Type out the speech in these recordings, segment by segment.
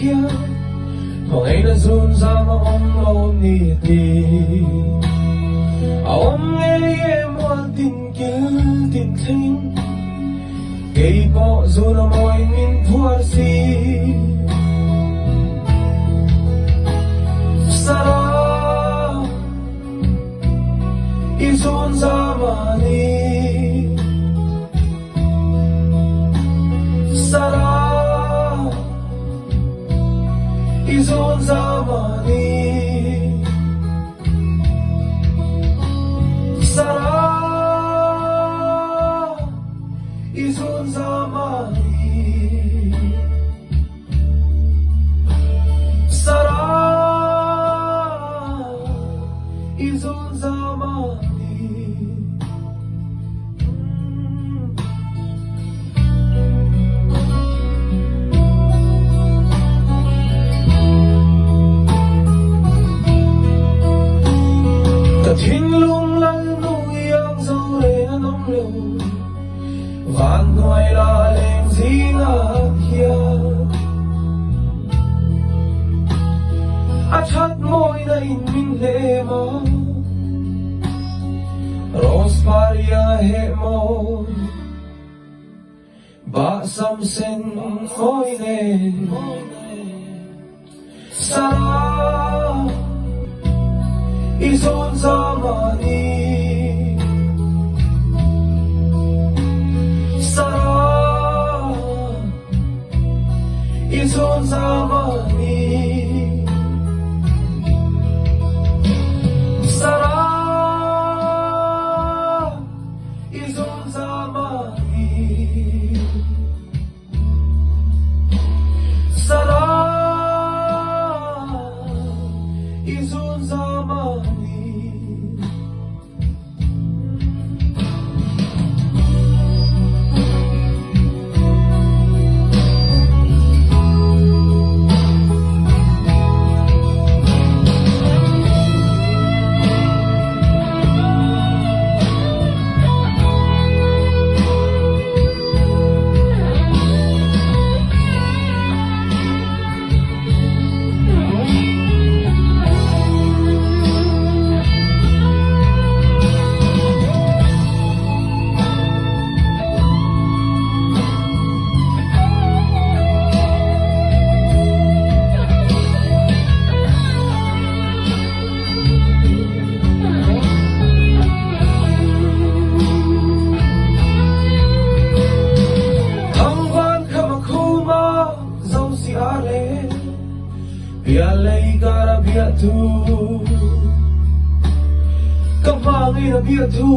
kia Mà ngày đã run ra mà ôm ni ti Ôm nghe em hoa tin kia tin thanh Cây bỏ dù là môi min thuar si Sarah Izun zamani Sarah Izun zamani Sarah Izun zamani Sarah Izun zamani Thinh lung lăng nuôi ang dâu lệ nóng lều Vạn ngoài là lên gì ngạc kia Achat môi đầy mình lệ mơ Rose paria hệ môi Ba sam sen môi nè Sarah Izun zamani Sarah Izun zamani Sarah Izun zamani Sarah Izun zamani Bia lei cara bia tu Kamangi na bia tu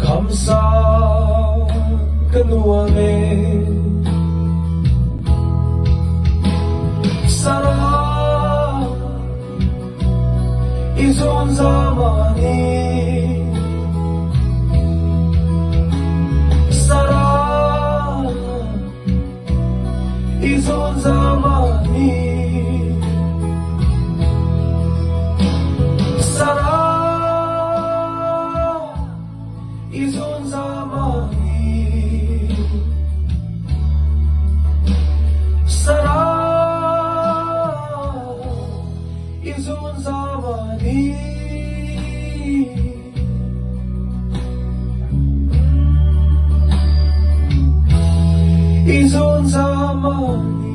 Kamsa kanua me Sarah Izun zamani Sarah Izun zamani Sarah Izun zamani Sarah Izun zamani Izun zamani